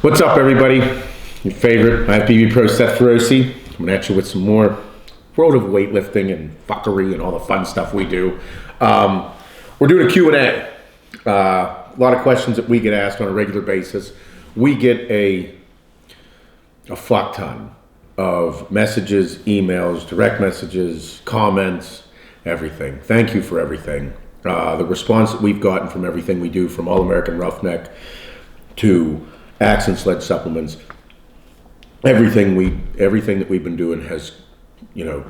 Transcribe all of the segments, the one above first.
What's up, everybody? Your favorite IFBB Pro Seth Feroce coming at you with some more world of weightlifting and fuckery and all the fun stuff we do. We're doing a Q&A. A lot of questions that we get asked on a regular basis. We get a fuck ton of messages, emails, direct messages, comments, everything. Thank you for everything. The response that we've gotten from everything we do, from All American Roughneck to Accent Sled supplements, everything that we've been doing has,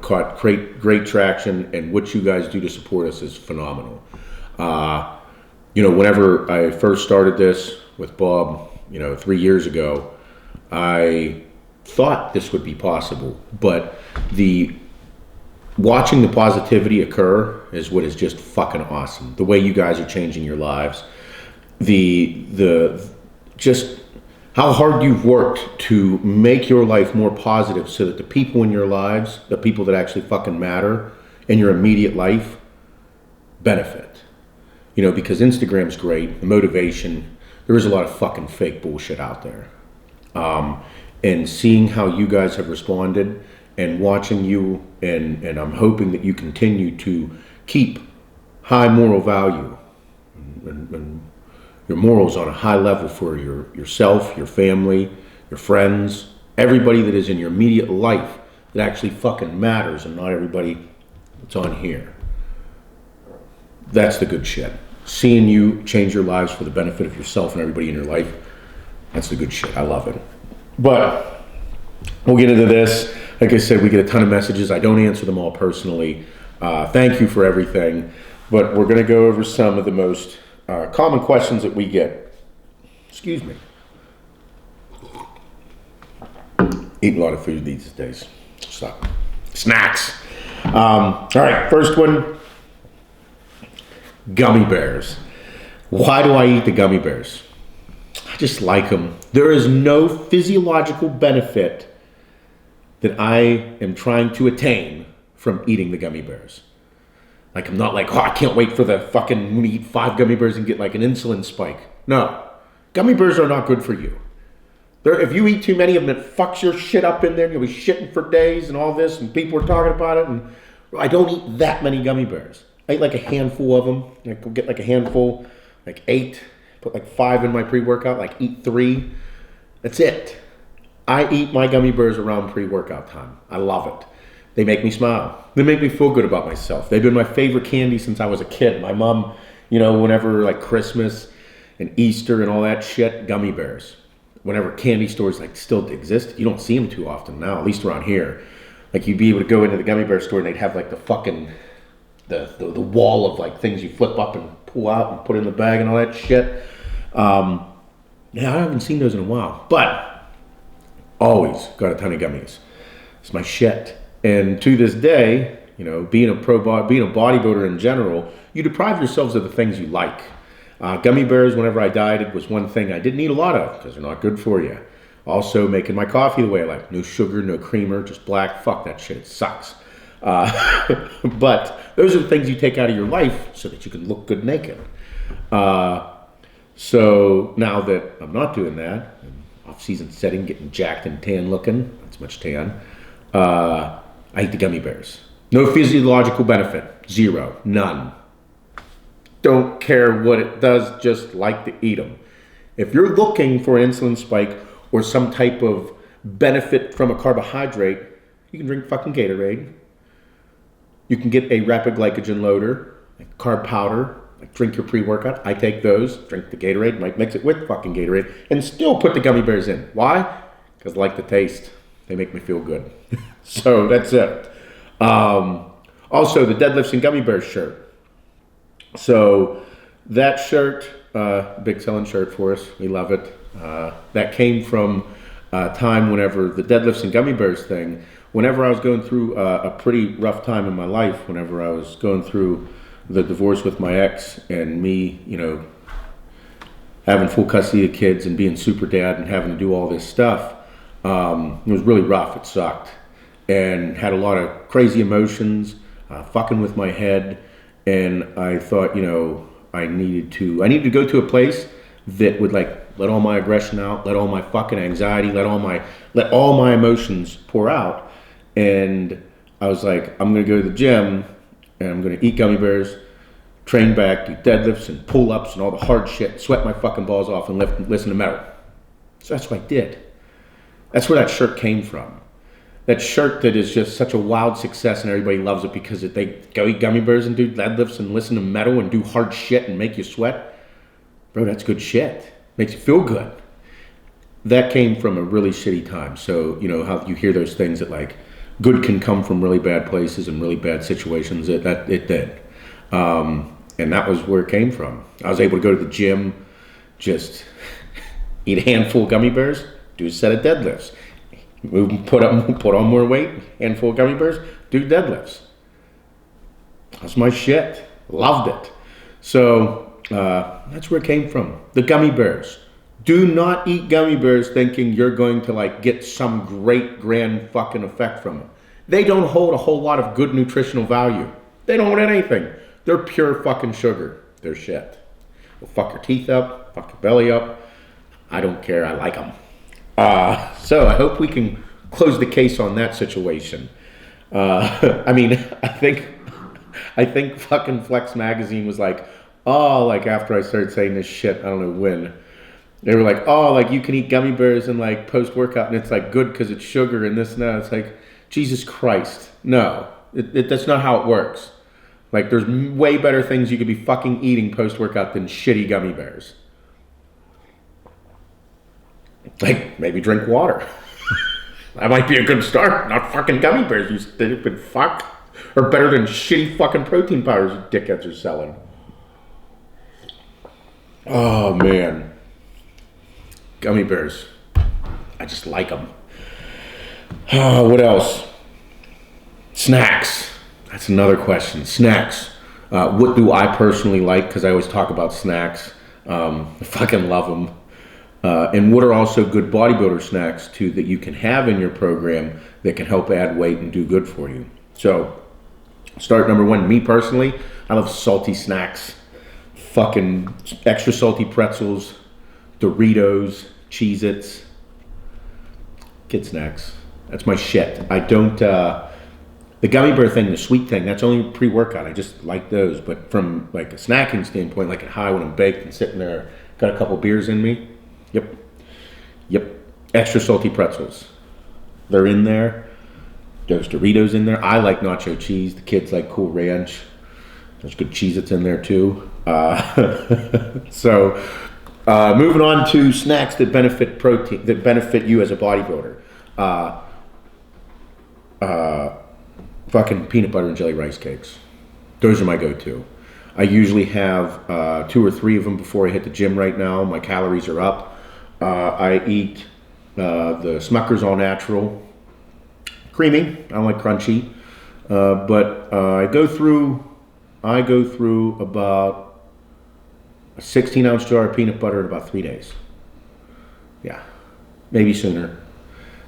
caught great traction, and what you guys do to support us is phenomenal. Whenever I first started this with Bob, 3 years ago, I thought this would be possible, but watching the positivity occur is what is just fucking awesome. The way you guys are changing your lives, just how hard you've worked to make your life more positive so that the people in your lives, the people that actually fucking matter in your immediate life, benefit. Because Instagram's great, the motivation, there is a lot of fucking fake bullshit out there. And seeing how you guys have responded and watching you, and I'm hoping that you continue to keep high moral value and your morals on a high level for yourself, your family, your friends, everybody that is in your immediate life that actually fucking matters, and not everybody that's on here. That's the good shit. Seeing you change your lives for the benefit of yourself and everybody in your life, that's the good shit. I love it. But we'll get into this. Like I said, we get a ton of messages. I don't answer them all personally. Thank you for everything. But we're going to go over some of the most common questions that we get. Excuse me. Eating a lot of food these days. Stop. Snacks. All right, first one. Gummy bears. Why do I eat the gummy bears? I just like them. There is no physiological benefit that I am trying to attain from eating the gummy bears. Like, I'm not like, I can't wait for I'm going to eat 5 gummy bears and get like an insulin spike. No. Gummy bears are not good for you. If you eat too many of them, it fucks your shit up in there. You'll be shitting for days and all this, and people are talking about it. And I don't eat that many gummy bears. I eat like a handful of them. I get like a handful, like 8. Put like 5 in my pre-workout, like eat 3. That's it. I eat my gummy bears around pre-workout time. I love it. They make me smile. They make me feel good about myself. They've been my favorite candy since I was a kid. My mom, whenever like Christmas and Easter and all that shit, gummy bears. Whenever candy stores like still exist, you don't see them too often now, at least around here. Like, you'd be able to go into the gummy bear store and they'd have like the fucking, the wall of like things you flip up and pull out and put in the bag and all that shit. I haven't seen those in a while, but always got a ton of gummies. It's my shit. And to this day, being a bodybuilder in general, you deprive yourselves of the things you like. Gummy bears, whenever I dieted, was one thing I didn't eat a lot of because they're not good for you. Also, making my coffee the way I like. No sugar, no creamer, just black. Fuck that shit. It sucks. But those are the things you take out of your life so that you can look good naked. So now that I'm not doing that, off-season setting, getting jacked and tan looking, not so much tan, I eat the gummy bears. No physiological benefit. 0. None. Don't care what it does, just like to eat them. If you're looking for an insulin spike or some type of benefit from a carbohydrate, you can drink fucking Gatorade. You can get a rapid glycogen loader, like carb powder, like drink your pre-workout. I take those, drink the Gatorade, might mix it with fucking Gatorade, and still put the gummy bears in. Why? Because I like the taste. They make me feel good. So that's it. Also, the Deadlifts and Gummy Bears shirt. So that shirt, big selling shirt for us. We love it. That came from a time whenever the Deadlifts and Gummy Bears thing, whenever I was going through a pretty rough time in my life, whenever I was going through the divorce with my ex and me, having full custody of kids and being super dad and having to do all this stuff, it was really rough. It sucked. And had a lot of crazy emotions, fucking with my head. And I thought, I needed to go to a place that would like let all my aggression out, let all my fucking anxiety, let all my emotions pour out. And I was like, I'm gonna go to the gym and I'm gonna eat gummy bears, train back, do deadlifts and pull-ups and all the hard shit, sweat my fucking balls off and listen to metal. So that's what I did. That's where that shirt came from. That shirt that is just such a wild success and everybody loves it because they go eat gummy bears and do deadlifts and listen to metal and do hard shit and make you sweat. Bro, that's good shit. Makes you feel good. That came from a really shitty time. So, you know, how you hear those things that like good can come from really bad places and really bad situations. It did. And that was where it came from. I was able to go to the gym, just eat a handful of gummy bears, do a set of deadlifts. Put on more weight, handful of gummy bears, do deadlifts. That's my shit. Loved it. So that's where it came from. The gummy bears. Do not eat gummy bears thinking you're going to like get some great grand fucking effect from them. They don't hold a whole lot of good nutritional value. They don't hold anything. They're pure fucking sugar. They're shit. They'll fuck your teeth up, fuck your belly up. I don't care. I like them. So I hope we can close the case on that situation. I mean, I think fucking Flex Magazine was like, oh, like after I started saying this shit, I don't know when, they were like, oh, like you can eat gummy bears and like post-workout and it's like good because it's sugar and this and that. It's like, Jesus Christ. No, that's not how it works. Like there's way better things you could be fucking eating post-workout than shitty gummy bears. Like, maybe drink water. That might be a good start. Not fucking gummy bears, you stupid fuck. Or better than shitty fucking protein powders you dickheads are selling. Oh, man. Gummy bears. I just like them. Oh, what else? Snacks. That's another question. Snacks. What do I personally like? Because I always talk about snacks. I fucking love them. And what are also good bodybuilder snacks too that you can have in your program that can help add weight and do good for you. So start number one, me personally, I love salty snacks. Fucking extra salty pretzels, Doritos, Cheez-Its. Kid snacks. That's my shit. I don't, the gummy bear thing, the sweet thing, that's only pre-workout. I just like those. But from like a snacking standpoint, like at high when I'm baked and sitting there, got a couple beers in me. Yep. Extra salty pretzels. They're in there. There's Doritos in there. I like nacho cheese. The kids like Cool Ranch. There's good Cheez-Its in there too. So moving on to snacks that benefit protein, that benefit you as a bodybuilder. Fucking peanut butter and jelly rice cakes. Those are my go-to. I usually have 2 or 3 of them before I hit the gym right now. My calories are up. I eat the Smucker's All Natural. Creamy. I don't like crunchy. But I go through about a 16-ounce jar of peanut butter in about 3 days. Yeah. Maybe sooner.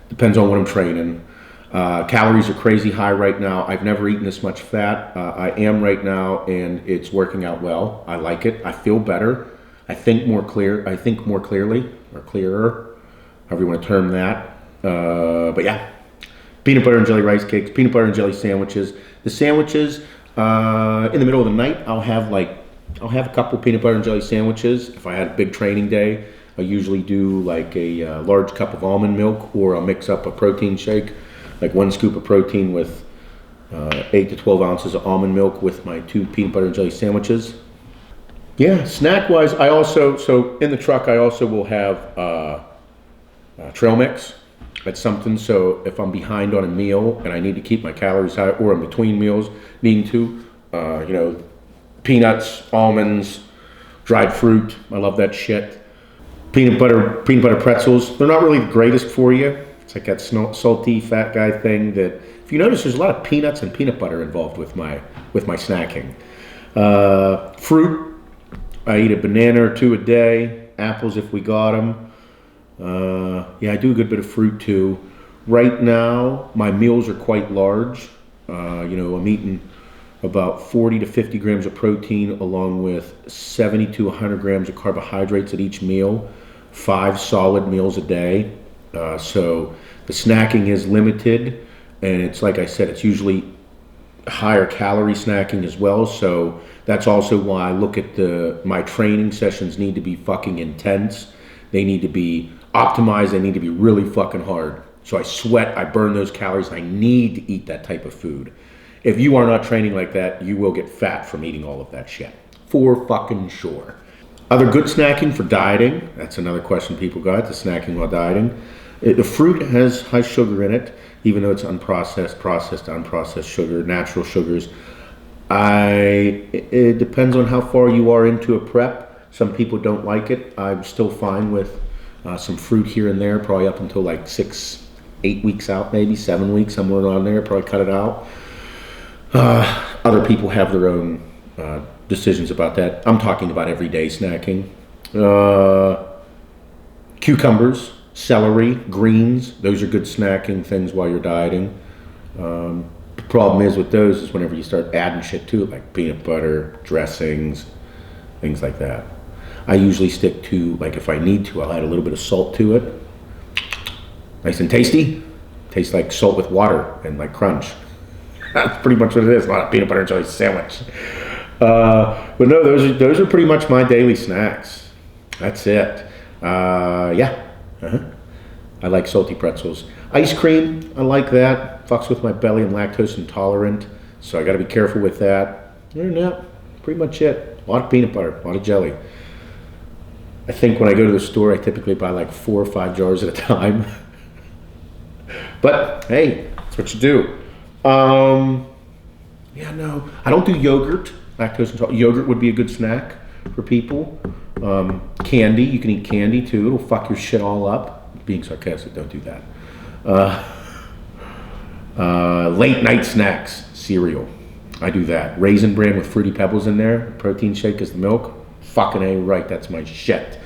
Depends on what I'm training. Calories are crazy high right now. I've never eaten this much fat. I am right now, and it's working out well. I like it. I feel better. I think more clearly, or clearer, however you want to term that. But yeah, peanut butter and jelly rice cakes, peanut butter and jelly sandwiches. The sandwiches, in the middle of the night, I'll have a couple peanut butter and jelly sandwiches. If I had a big training day, I usually do like a large cup of almond milk, or I'll mix up a protein shake, like 1 scoop of protein with 8 to 12 ounces of almond milk with my 2 peanut butter and jelly sandwiches. Yeah, snack-wise, so in the truck, I also will have trail mix. That's something, so if I'm behind on a meal and I need to keep my calories high, or in between meals, needing to, peanuts, almonds, dried fruit, I love that shit. Peanut butter pretzels, they're not really the greatest for you. It's like that salty fat guy thing that, if you notice, there's a lot of peanuts and peanut butter involved with my snacking. Fruit. I eat a banana or 2 a day, apples if we got them. I do a good bit of fruit too. Right now, my meals are quite large. I'm eating about 40 to 50 grams of protein along with 70 to 100 grams of carbohydrates at each meal 5 solid meals a day. So the snacking is limited, and it's like I said, it's usually higher calorie snacking as well. So that's also why I look at my training sessions need to be fucking intense. They need to be optimized. They need to be really fucking hard. So I sweat, I burn those calories. I need to eat that type of food. If you are not training like that, you will get fat from eating all of that shit. For fucking sure. Other good snacking for dieting. That's another question people got, the snacking while dieting. The fruit has high sugar in it, even though it's unprocessed, processed, unprocessed sugar, natural sugars. It depends on how far you are into a prep. Some people don't like it. I'm still fine with some fruit here and there, probably up until like 6, 8 weeks out, maybe 7 weeks, somewhere around there, probably cut it out. Other people have their own decisions about that. I'm talking about everyday snacking. Cucumbers, celery, greens, those are good snacking things while you're dieting. The problem is with those is whenever you start adding shit to it, like peanut butter, dressings, things like that. I usually stick to, like if I need to, I'll add a little bit of salt to it. Nice and tasty. Tastes like salt with water and like crunch. That's pretty much what it is. A lot of peanut butter and jelly sandwich. But no, those are pretty much my daily snacks. That's it. Yeah. I like salty pretzels. Ice cream, I like that. Fucks with my belly. I'm lactose intolerant, so I got to be careful with that. Other than that, pretty much it. A lot of peanut butter, a lot of jelly. I think when I go to the store, I typically buy like 4 or 5 jars at a time. But hey, that's what you do. Yeah, no, I don't do yogurt. Lactose intolerant. Yogurt would be a good snack for people. Candy, you can eat candy too. It'll fuck your shit all up. Being sarcastic, don't do that. Late night snacks, cereal. I do that. Raisin Bran with Fruity Pebbles in there. Protein shake is the milk. Fucking A right, that's my shit.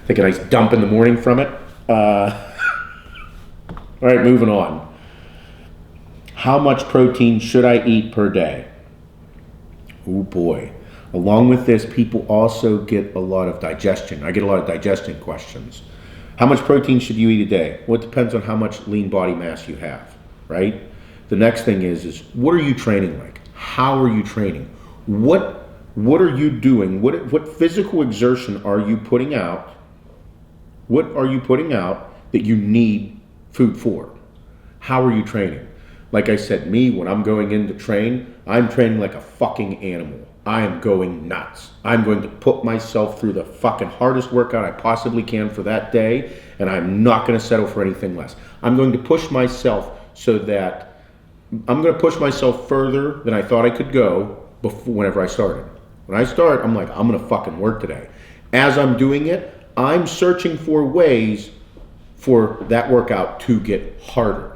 Take a nice dump in the morning from it. All right, moving on. How much protein should I eat per day? Oh boy. Along with this, people also get a lot of digestion. I get a lot of digestion questions. How much protein should you eat a day? Well, it depends on how much lean body mass you have, right? The next thing is what are you training like? How are you training? What are you doing? What physical exertion are you putting out? What are you putting out that you need food for? How are you training? Like I said, me, when I'm going in to train, I'm training like a fucking animal. I am going nuts. I'm going to put myself through the fucking hardest workout I possibly can for that day, and I'm not going to settle for anything less. I'm going to push myself so that I'm going to push myself further than I thought I could go whenever I started. When I start, I'm like, I'm going to fucking work today. As I'm doing it, I'm searching for ways for that workout to get harder.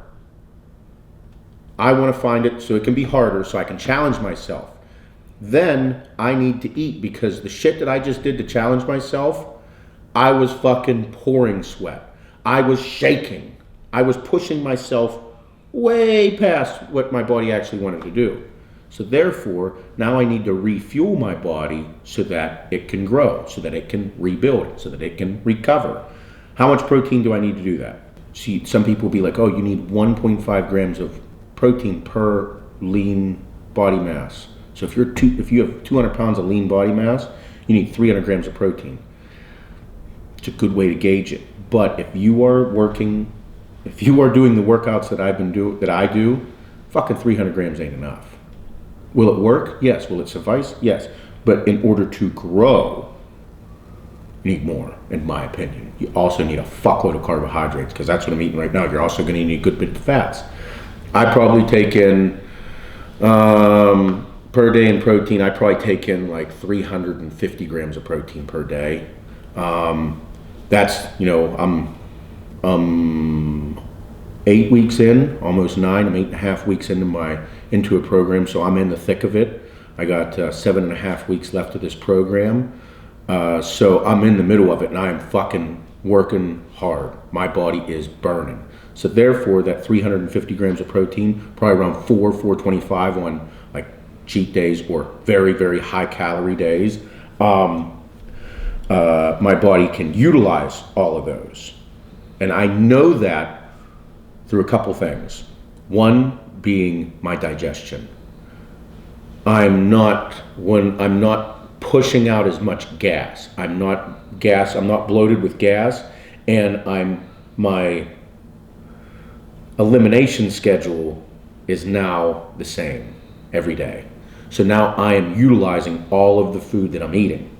I want to find it so it can be harder, so I can challenge myself. Then I need to eat, because the shit that I just did to challenge myself, I was fucking pouring sweat. I was shaking. I was pushing myself way past what my body actually wanted to do. So therefore, now I need to refuel my body so that it can grow, so that it can rebuild, so that it can recover. How much protein do I need to do that? See, some people will be like, oh, you need 1.5 grams of protein per lean body mass. So if you have 200 pounds of lean body mass, you need 300 grams of protein. It's a good way to gauge it. But if you are doing the workouts that I do, fucking 300 grams ain't enough. Will it work? Yes. Will it suffice? Yes. But in order to grow, you need more, in my opinion. You also need a fuckload of carbohydrates, because that's what I'm eating right now. You're also going to need a good bit of fats. I probably take in per day in protein, I probably take in like 350 grams of protein per day. That's, I'm 8 weeks in, almost 9. I'm 8.5 weeks into a program, so I'm in the thick of it. I got 7.5 weeks left of this program. So I'm in the middle of it, and I am fucking working hard. My body is burning. So therefore, that 350 grams of protein, probably around 425 on like cheat days or very, very high calorie days. my body can utilize all of those. And I know that through a couple things. One being my digestion. I'm not pushing out as much gas. I'm not bloated with gas, and my elimination schedule is now the same every day. So now I am utilizing all of the food that I'm eating.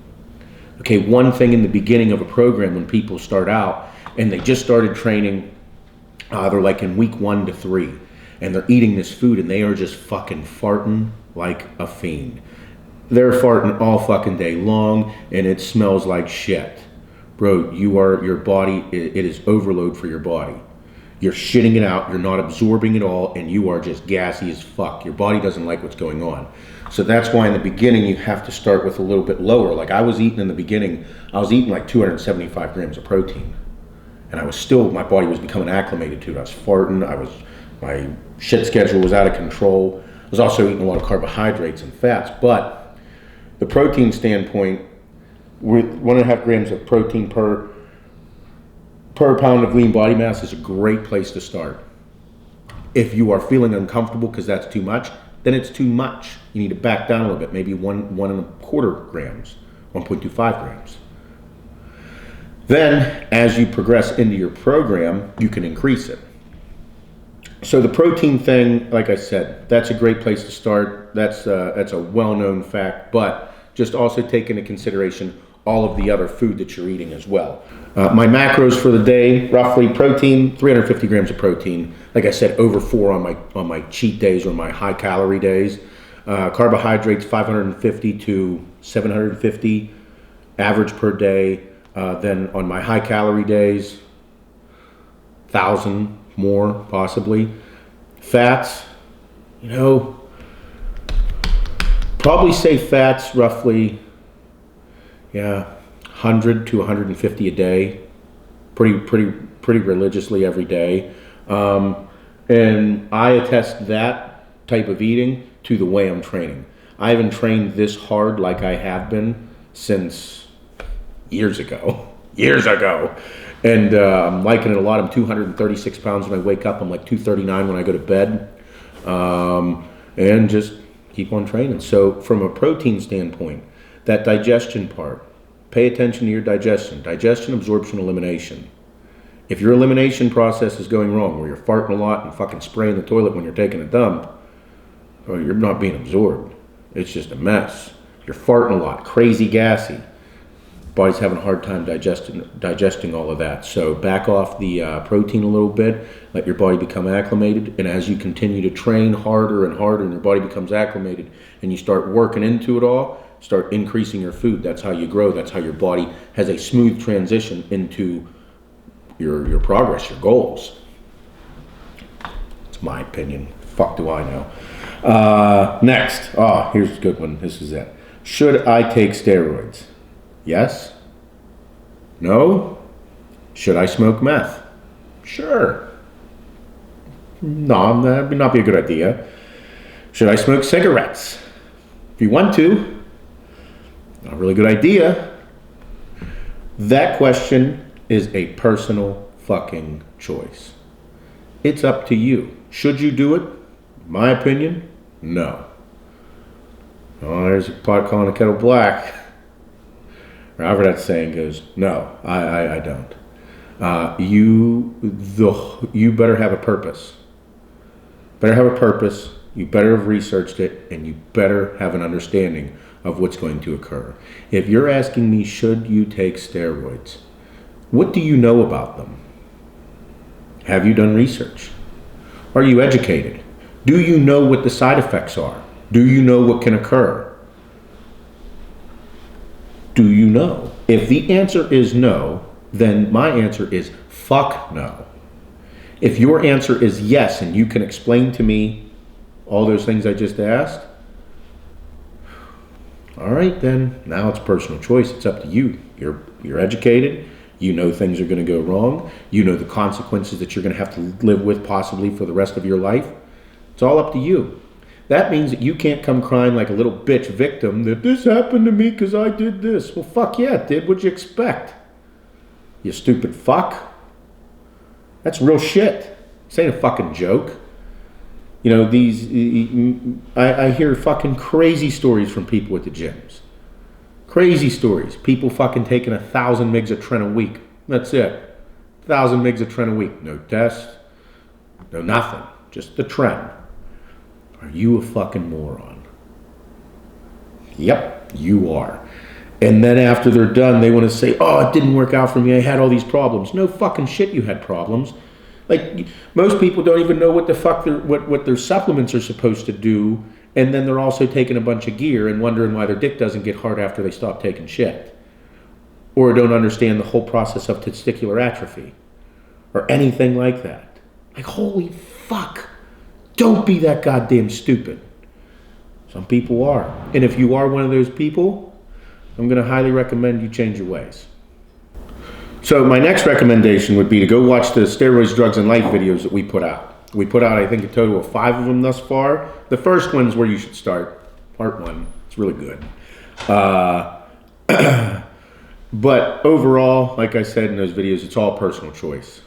Okay, one thing in the beginning of a program when people start out and they just started training, they're like in week 1 to 3, and they're eating this food and they are just fucking farting like a fiend. They're farting all fucking day long and it smells like shit. Bro, your body, it is overload for your body. You're shitting it out, you're not absorbing it all, and you are just gassy as fuck. Your body doesn't like what's going on. So that's why in the beginning you have to start with a little bit lower. Like I was eating in the beginning, I was eating like 275 grams of protein. And my body was becoming acclimated to it. I was farting, my shit schedule was out of control. I was also eating a lot of carbohydrates and fats. But the protein standpoint, with 1.5 grams of protein per pound of lean body mass is a great place to start. If you are feeling uncomfortable because that's too much, then it's too much. You need to back down a little bit, maybe 1.25 grams, 1.25 grams. Then, as you progress into your program, you can increase it. So the protein thing, like I said, that's a great place to start. That's a well-known fact, but just also take into consideration all of the other food that you're eating as well. My macros for the day, roughly protein, 350 grams of protein. Like I said, over 4 on my cheat days or my high calorie days. Carbohydrates, 550 to 750 average per day. Then on my high calorie days, 1,000 more possibly. Fats, probably say fats roughly, 100 to 150 a day, pretty religiously every day. And I attest that type of eating to the way I'm training. I haven't trained this hard like I have been since years ago. And I'm liking it a lot. I'm 236 pounds when I wake up. I'm like 239 when I go to bed. And just keep on training. So from a protein standpoint, that digestion part, pay attention to your digestion, absorption, elimination. If your elimination process is going wrong, where you're farting a lot and fucking spraying the toilet when you're taking a dump, well, you're not being absorbed. It's just a mess. You're farting a lot, crazy gassy. Body's having a hard time digesting all of that. So back off the protein a little bit, let your body become acclimated, and as you continue to train harder and harder and your body becomes acclimated and you start working into it all, start increasing your food. That's how you grow. That's how your body has a smooth transition into your progress, your goals. It's my opinion. Fuck do I know. Next. Here's a good one. This is it. Should I take steroids? Yes? No? Should I smoke meth? Sure. No, that would not be a good idea. Should I smoke cigarettes? If you want to. Not a really good idea. That question is a personal fucking choice. It's up to you. Should you do it? My opinion, no. Oh, there's a pot calling a kettle black. However that saying goes, no, I don't. You better have a purpose. You better have researched it, and you better have an understanding of what's going to occur. If you're asking me, should you take steroids? What do you know about them? Have you done research? Are you educated? Do you know what the side effects are? Do you know what can occur? Do you know? If the answer is no, then my answer is fuck no. If your answer is yes, and you can explain to me all those things I just asked, all right, then now it's personal choice. It's up to you. You're educated. You know things are going to go wrong. You know the consequences that you're going to have to live with possibly for the rest of your life. It's all up to you. That means that you can't come crying like a little bitch victim that this happened to me because I did this. Well, fuck yeah, it did. What'd you expect? You stupid fuck. That's real shit. This ain't a fucking joke. You know, I hear fucking crazy stories from people at the gyms. Crazy stories. People fucking taking 1,000 mgs of Tren a week. That's it. 1,000 mgs of Tren a week. No test. No nothing. Just the Tren. Are you a fucking moron? Yep, you are. And then after they're done, they want to say, oh, it didn't work out for me. I had all these problems. No fucking shit you had problems. Like, most people don't even know what the fuck what their supplements are supposed to do. And then they're also taking a bunch of gear and wondering why their dick doesn't get hard after they stop taking shit. Or don't understand the whole process of testicular atrophy. Or anything like that. Like, holy fuck. Don't be that goddamn stupid. Some people are. And if you are one of those people, I'm going to highly recommend you change your ways. So my next recommendation would be to go watch the Steroids, Drugs, and Life videos that we put out. We put out, I think, a total of 5 of them thus far. The first one is where you should start. Part 1. It's really good. But overall, like I said in those videos, it's all personal choice.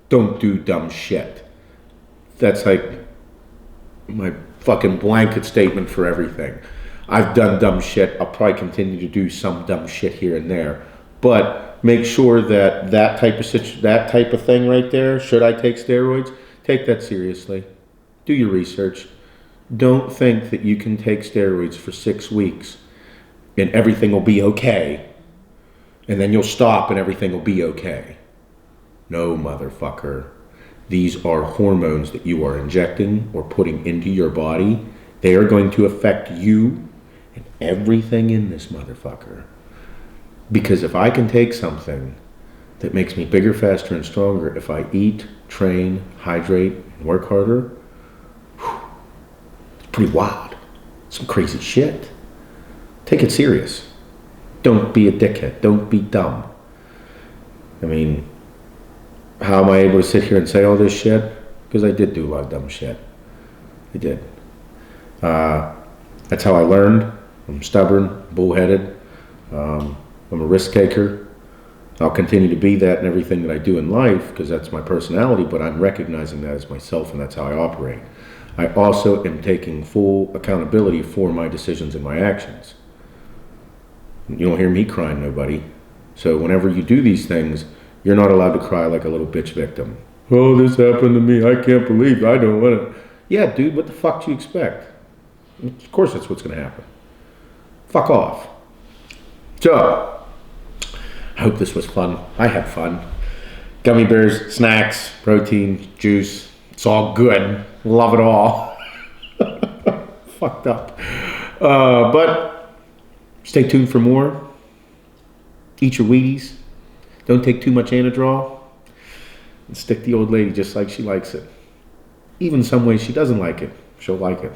Don't do dumb shit. That's like my fucking blanket statement for everything. I've done dumb shit. I'll probably continue to do some dumb shit here and there. But make sure that that type of thing right there, should I take steroids, take that seriously. Do your research. Don't think that you can take steroids for 6 weeks and everything will be okay. And then you'll stop and everything will be okay. No, motherfucker. These are hormones that you are injecting or putting into your body. They are going to affect you and everything in this motherfucker. Because if I can take something that makes me bigger, faster, and stronger, if I eat, train, hydrate, and work harder, it's pretty wild. Some crazy shit. Take it serious. Don't be a dickhead. Don't be dumb. I mean, how am I able to sit here and say all this shit? Because I did do a lot of dumb shit. I did. That's how I learned. I'm stubborn, bullheaded. I'm a risk taker. I'll continue to be that in everything that I do in life because that's my personality, but I'm recognizing that as myself and that's how I operate. I also am taking full accountability for my decisions and my actions. You don't hear me crying, nobody. So whenever you do these things, you're not allowed to cry like a little bitch victim. Oh, this happened to me. I can't believe it. I don't want it. Yeah, dude, what the fuck do you expect? Of course that's what's going to happen. Fuck off. So, I hope this was fun. I had fun. Gummy bears, snacks, protein, juice. It's all good. Love it all. Fucked up. But stay tuned for more. Eat your Wheaties. Don't take too much Anadrol. And stick the old lady just like she likes it. Even some ways she doesn't like it, she'll like it.